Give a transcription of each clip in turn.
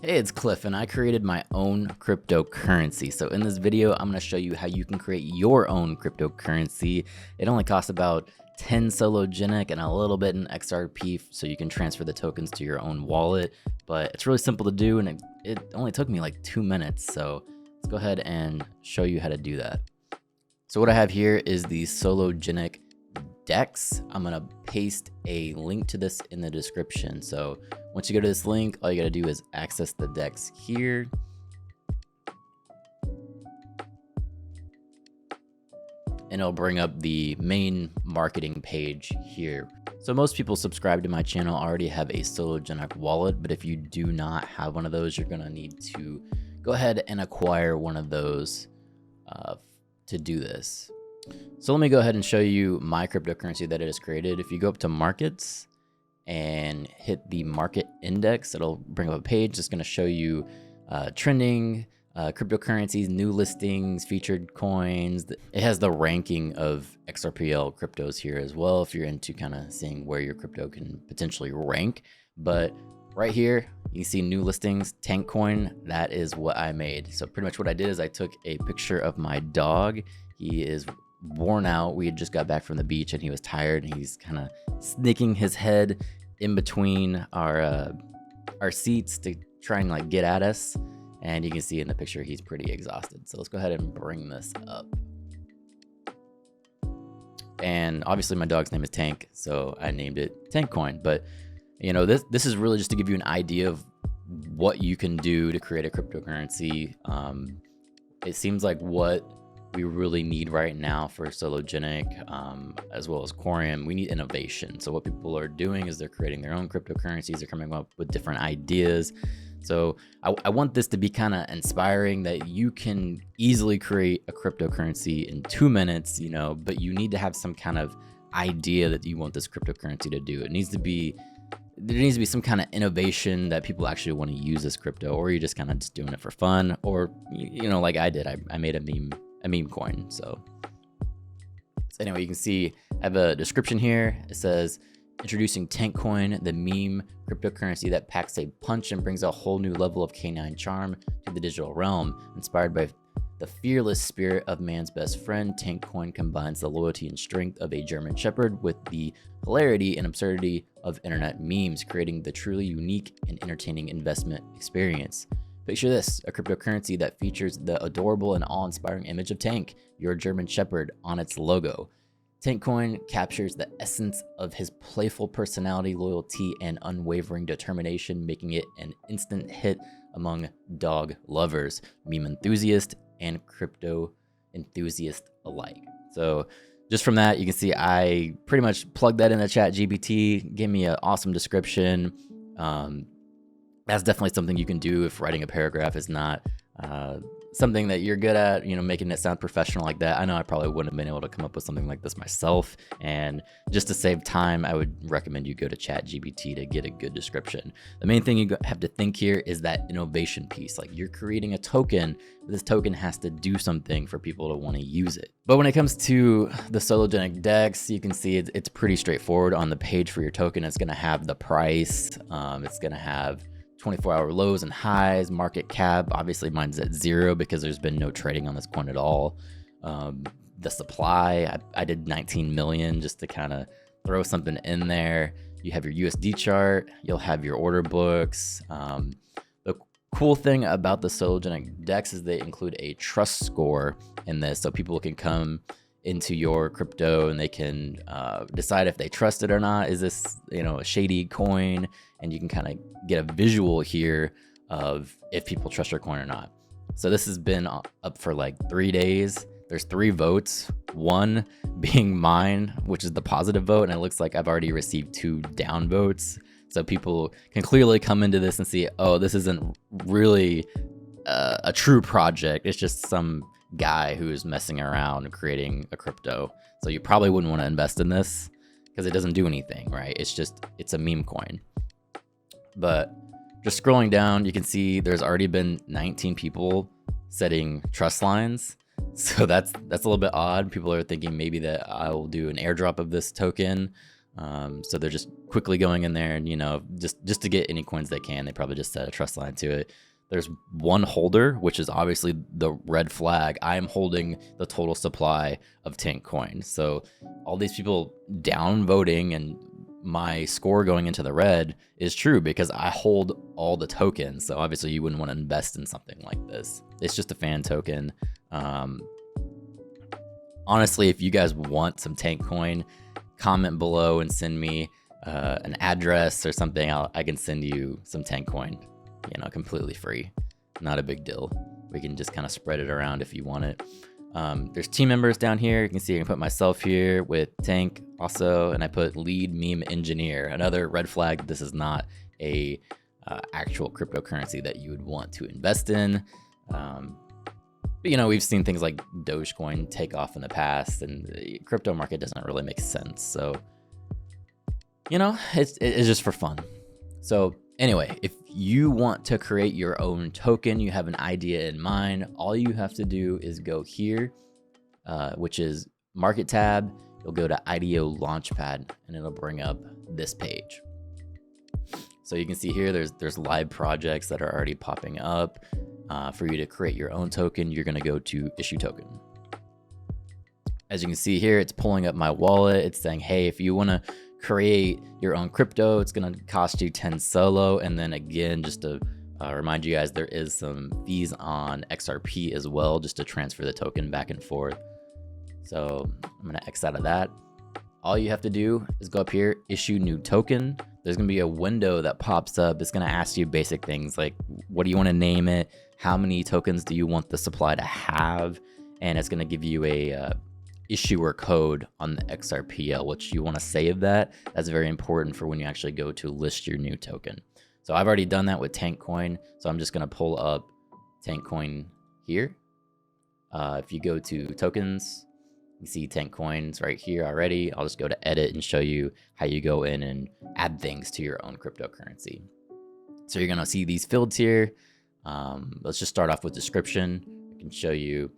Hey, it's Cliff, and I created my own cryptocurrency. So in this video, I'm going to show you how you can create your own cryptocurrency. It only costs about 10 sologenic and a little bit in XRP, so you can transfer the tokens to your own wallet. But it's really simple to do, and it only took me like 2 minutes. So let's go ahead and show you how to do that. So what I have here is the sologenic DEX. I'm going to paste a link to this in the description. So once you go to this link, all you got to do is access the DEX here. And it'll bring up the main marketing page here. So most people subscribe to my channel already have a sologenic wallet, but if you do not have one of those, you're going to need to go ahead and acquire one of those to do this. So let me go ahead and show you my cryptocurrency that it has created. If you go up to markets and hit the market index, it'll bring up a page that's going to show you trending cryptocurrencies, new listings, featured coins. It has the ranking of XRPL cryptos here as well, if you're into kind of seeing where your crypto can potentially rank. But right here, you can see new listings, Tank coin. That is what I made. So pretty much what I did is I took a picture of my dog. He is worn out. We had just got back from the beach and he was tired, and he's kind of sneaking his head in between our seats to try and like get at us. And you can see in the picture he's pretty exhausted. So let's go ahead and bring this up. And obviously my dog's name is Tank, so I named it Tank coin. But you know, this is really just to give you an idea of what you can do to create a cryptocurrency. It seems like what we really need right now for sologenic, as well as coreum, we need innovation. So what people are doing is they're creating their own cryptocurrencies. They're coming up with different ideas. So I want this to be kind of inspiring, that you can easily create a cryptocurrency in 2 minutes, you know, but you need to have some kind of idea that you want this cryptocurrency to do. There needs to be some kind of innovation that people actually want to use this crypto, or you're just kind of just doing it for fun, or, you know, like I did, I made a meme coin. So anyway, you can see I have a description here. It says, introducing Tank coin, the meme cryptocurrency that packs a punch and brings a whole new level of canine charm to the digital realm. Inspired by the fearless spirit of man's best friend, Tank coin combines the loyalty and strength of a German Shepherd with the hilarity and absurdity of internet memes, creating the truly unique and entertaining investment experience. Picture this, a cryptocurrency that features the adorable and awe-inspiring image of Tank, your German Shepherd, on its logo. Tank coin captures the essence of his playful personality, loyalty, and unwavering determination, making it an instant hit among dog lovers, meme enthusiasts, and crypto enthusiasts alike. So just from that, you can see I pretty much plugged that in the ChatGPT, gave me an awesome description. That's definitely something you can do if writing a paragraph is not something that you're good at, you know, making it sound professional like that. I know I probably wouldn't have been able to come up with something like this myself. And just to save time, I would recommend you go to ChatGPT to get a good description. The main thing you have to think here is that innovation piece. Like, you're creating a token, this token has to do something for people to want to use it. But when it comes to the sologenic DEX, you can see it's pretty straightforward. On the page for your token, it's going to have the price. It's going to have 24-hour lows and highs, market cap. Obviously mine's at 0 because there's been no trading on this coin at all. The supply, I did 19 million just to kind of throw something in there. You have your USD chart, you'll have your order books. The cool thing about the sologenic DEX is they include a trust score in this, so people can come into your crypto and they can decide if they trust it or not. Is this, you know, a shady coin? And you can kind of get a visual here of if people trust your coin or not. So this has been up for like 3 days. There's 3 votes, one being mine, which is the positive vote, and it looks like I've already received 2 down votes. So people can clearly come into this and see, oh, this isn't really a true project. It's just some guy who is messing around and creating a crypto. So you probably wouldn't want to invest in this because it doesn't do anything, right? It's a meme coin. But just scrolling down, you can see there's already been 19 people setting trust lines. So that's a little bit odd. People are thinking maybe that I will do an airdrop of this token. So they're just quickly going in there and, just to get any coins they can. They probably just set a trust line to it. There's one holder, which is obviously the red flag. I am holding the total supply of Tank coin. So all these people down voting and my score going into the red is true because I hold all the tokens. So obviously you wouldn't want to invest in something like this. It's just a fan token. Honestly, if you guys want some Tank coin, comment below and send me an address or something. I can send you some Tank coin, completely free. Not a big deal. We can just kind of spread it around if you want it. There's team members down here. You can see I can put myself here with Tank also, and I put lead meme engineer. Another red flag. This is not a actual cryptocurrency that you would want to invest in. But we've seen things like Dogecoin take off in the past, and the crypto market doesn't really make sense. So, it's just for fun. So anyway, if you want to create your own token, you have an idea in mind, all you have to do is go here, which is market tab. You'll go to IDO launchpad and it'll bring up this page. So you can see here, there's live projects that are already popping up. For you to create your own token, you're going to go to issue token. As you can see here, it's pulling up my wallet. It's saying, hey, if you want to create your own crypto, it's going to cost you 10 solo. And then again, just to remind you guys, there is some fees on XRP as well, just to transfer the token back and forth. So I'm going to X out of that. All you have to do is go up here, issue new token. There's going to be a window that pops up. It's going to ask you basic things like, what do you want to name it? How many tokens do you want the supply to have? And it's going to give you a issuer code on the XRPL, which you want to save that. That's very important for when you actually go to list your new token. So I've already done that with Tank coin. So I'm just going to pull up Tank coin here. If you go to tokens, you see Tank coins right here already. I'll just go to edit and show you how you go in and add things to your own cryptocurrency. So you're going to see these fields here. Let's just start off with description. I can show you,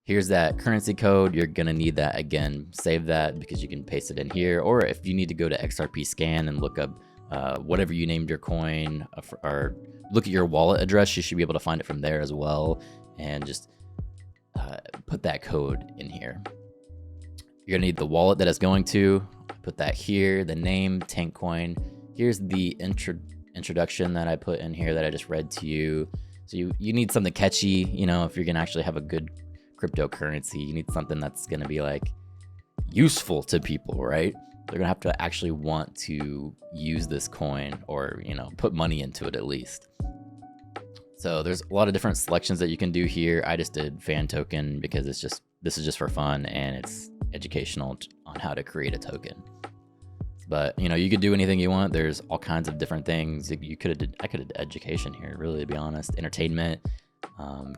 here's that currency code. You're going to need that again. Save that because you can paste it in here. Or if you need to go to XRP scan and look up whatever you named your coin, or look at your wallet address, you should be able to find it from there as well. And just put that code in here. You're gonna need the wallet that it's going to. Put that here, the name, Tank coin. Here's the introduction that I put in here that I just read to you. So you need something catchy, if you're gonna actually have a good cryptocurrency, you need something that's gonna be like useful to people, right? They're gonna have to actually want to use this coin or, put money into it at least. So there's a lot of different selections that you can do here. I just did fan token because this is just for fun and it's educational on how to create a token. But you could do anything you want. There's all kinds of different things. I could have did education here, really, to be honest. Entertainment,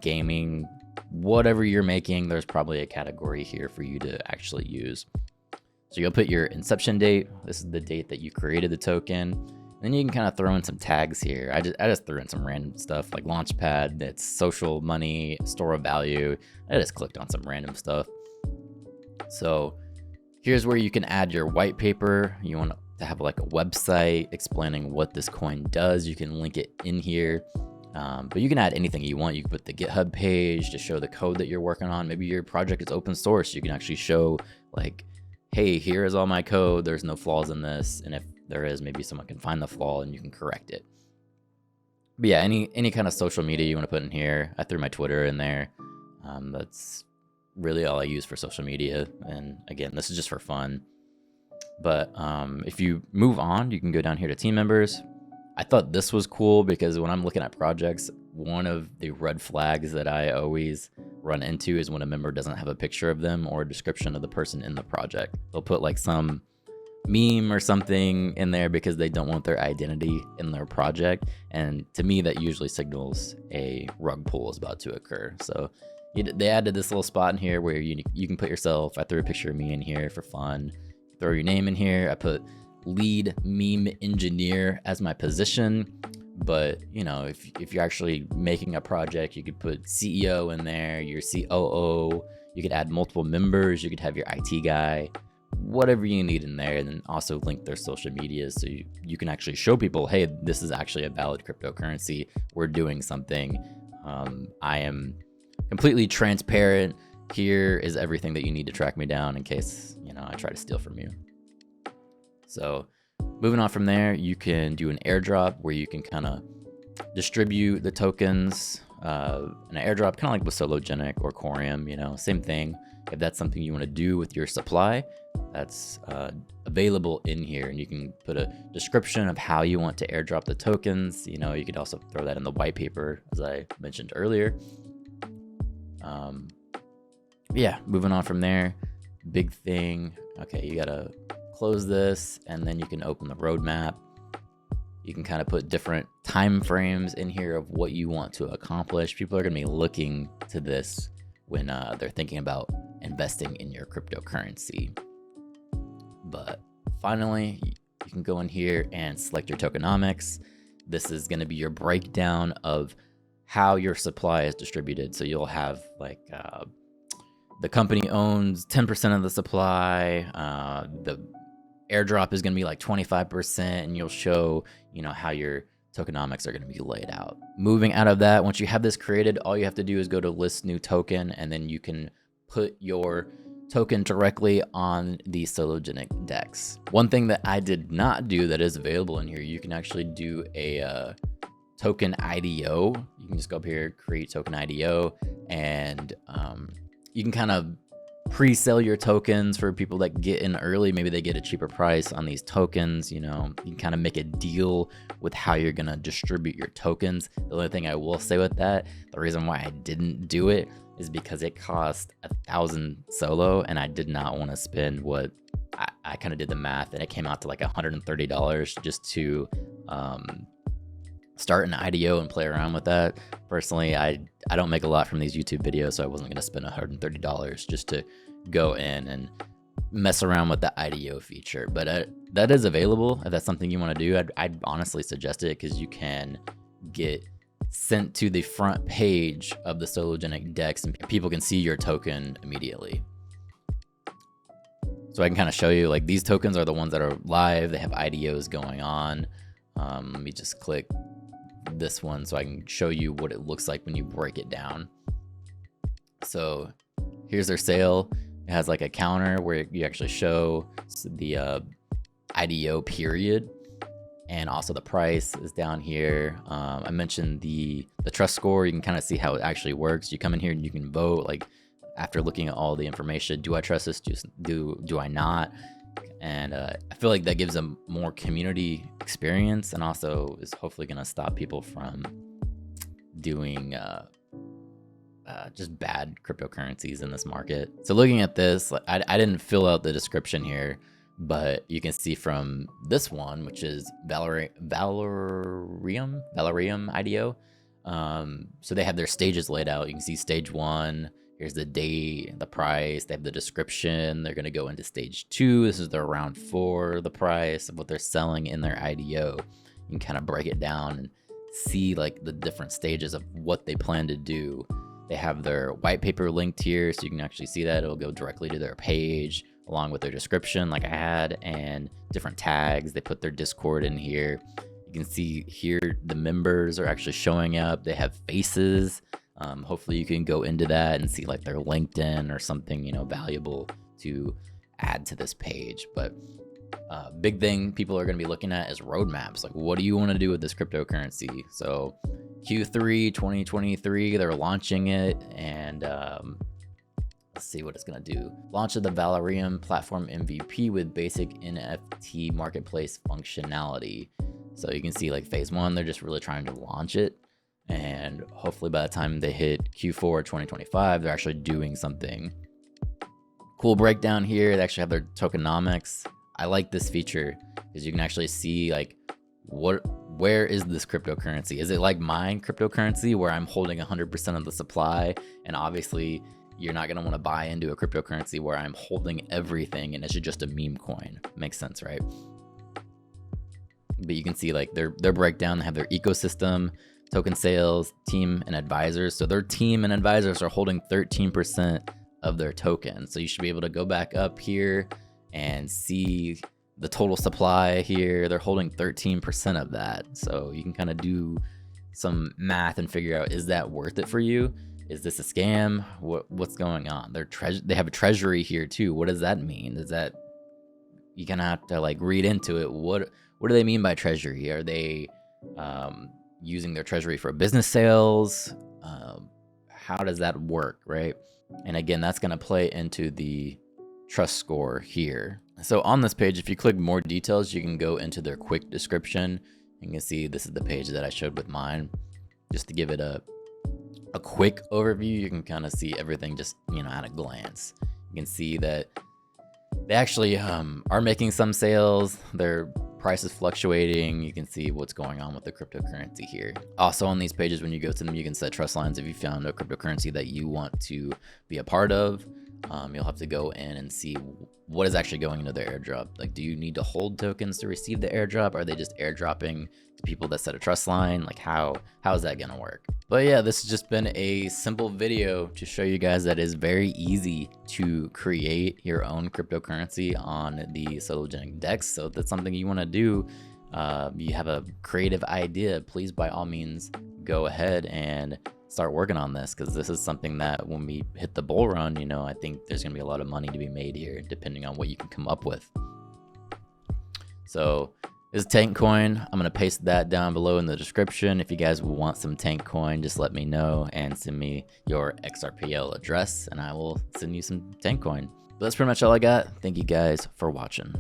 gaming, whatever you're making, there's probably a category here for you to actually use. So you'll put your inception date. This is the date that you created the token. Then you can kind of throw in some tags here. I just threw in some random stuff like launchpad, that's social, money, store of value. I just clicked on some random stuff. So here's where you can add your white paper. You want to have like a website explaining what this coin does. You can link it in here, but you can add anything you want. You can put the GitHub page to show the code that you're working on. Maybe your project is open source. You can actually show like, hey, here is all my code. There's no flaws in this. And if there is, maybe someone can find the flaw and you can correct it. But yeah, any kind of social media you want to put in here. I threw my Twitter in there. That's really all I use for social media. And again, this is just for fun. But if you move on, you can go down here to team members. I thought this was cool because when I'm looking at projects, one of the red flags that I always run into is when a member doesn't have a picture of them or a description of the person in the project. They'll put like some meme or something in there because they don't want their identity in their project. And to me, that usually signals a rug pull is about to occur. So they added this little spot in here where you can put yourself. I threw a picture of me in here for fun. Throw your name in here. I put lead meme engineer as my position. But if you're actually making a project, you could put CEO in there, your COO. You could add multiple members. You could have your IT guy, whatever you need in there, and then also link their social media so you can actually show people, hey, this is actually a valid cryptocurrency. We're doing something. I am completely transparent. Here is everything that you need to track me down in case, I try to steal from you. So moving on from there, you can do an airdrop where you can kind of distribute the tokens. An airdrop, kind of like with sologenic or coreum, same thing. If that's something you want to do with your supply, that's available in here, and you can put a description of how you want to airdrop the tokens. You could also throw that in the white paper, as I mentioned earlier. Yeah, moving on from there, big thing. Okay, you gotta close this, and then you can open the roadmap. You can kind of put different time frames in here of what you want to accomplish. People are going to be looking to this when they're thinking about investing in your cryptocurrency. But finally, you can go in here and select your tokenomics. This is going to be your breakdown of how your supply is distributed. So you'll have like the company owns 10% of the supply. The airdrop is going to be like 25%, and you'll show, how your tokenomics are going to be laid out. Moving out of that, once you have this created, all you have to do is go to list new token, and then you can put your token directly on the sologenic DEX. One thing that I did not do that is available in here, you can actually do a token IDO. You can just go up here, create token IDO, and you can kind of pre-sell your tokens for people that get in early. Maybe they get a cheaper price on these tokens. You can kind of make a deal with how you're going to distribute your tokens. The only thing I will say with that, the reason why I didn't do it is because it cost 1,000 solo, and I did not want to spend what I kind of did the math, and it came out to like $130 just to start an IDO and play around with that. Personally, I don't make a lot from these YouTube videos, so I wasn't going to spend $130 just to go in and mess around with the IDO feature. But that is available. If that's something you want to do, I'd honestly suggest it, because you can get sent to the front page of the sologenic DEX, and people can see your token immediately. So I can kind of show you, like, these tokens are the ones that are live. They have IDOs going on. Let me just click this one so I can show you what it looks like when you break it down. So here's their sale. It has like a counter where you actually show the IDO period, and also the price is down here. I mentioned the trust score. You can kind of see how it actually works. You come in here and you can vote, like, after looking at all the information, do I trust this? Do I not? And I feel like that gives a more community experience, and also is hopefully going to stop people from doing just bad cryptocurrencies in this market. So looking at this, I didn't fill out the description here, but you can see from this one, which is Valerium IDO. So they have their stages laid out. You can see stage 1. Here's the date, the price. They have the description. They're going to go into stage 2. This is their round 4, the price of what they're selling in their IDO. You can kind of break it down and see like the different stages of what they plan to do. They have their white paper linked here, so you can actually see that. It'll go directly to their page along with their description like I had, and different tags. They put their Discord in here. You can see here the members are actually showing up. They have faces. Hopefully you can go into that and see like their LinkedIn or something, valuable to add to this page. But big thing people are going to be looking at is roadmaps. Like, what do you want to do with this cryptocurrency? So Q3 2023, they're launching it, and let's see what it's going to do. Launch of the Valerium platform MVP with basic NFT marketplace functionality. So you can see like phase 1, they're just really trying to launch it. And hopefully by the time they hit Q4 2025, they're actually doing something. Cool breakdown here. They actually have their tokenomics. I like this feature because you can actually see like where is this cryptocurrency? Is it like mine cryptocurrency where I'm holding 100% of the supply? And obviously you're not going to want to buy into a cryptocurrency where I'm holding everything and it's just a meme coin. Makes sense, right? But you can see like their breakdown. They have their ecosystem, token sales, team, and advisors. So their team and advisors are holding 13% of their token. So you should be able to go back up here and see the total supply here. They're holding 13% of that. So you can kind of do some math and figure out, is that worth it for you? Is this a scam? What's going on? They have a treasury here too. What does that mean? Is that, you kind of have to like read into it. What do they mean by treasury? Are they using their treasury for business sales? How does that work, right? And again, that's going to play into the trust score here. So on this page, if you click more details, you can go into their quick description. You can see this is the page that I showed with mine. Just to give it a quick overview, you can kind of see everything just, at a glance. You can see that they actually are making some sales. Their price is fluctuating. You can see what's going on with the cryptocurrency here. Also on these pages, when you go to them, you can set trust lines. If you found a cryptocurrency that you want to be a part of, you'll have to go in and see what is actually going into their airdrop. Like, do you need to hold tokens to receive the airdrop? Are they just airdropping to people that set a trust line? Like, how is that gonna work? But yeah, this has just been a simple video to show you guys that it's very easy to create your own cryptocurrency on the sologenic DEX. So if that's something you want to do, you have a creative idea, please by all means go ahead and start working on this, because this is something that when we hit the bull run, I think there's gonna be a lot of money to be made here, depending on what you can come up with. So this is Tank Coin. I'm gonna paste that down below in the description. If you guys want some Tank Coin, just let me know and send me your XRPL address, and I will send you some Tank Coin. But that's pretty much all I got. Thank you guys for watching.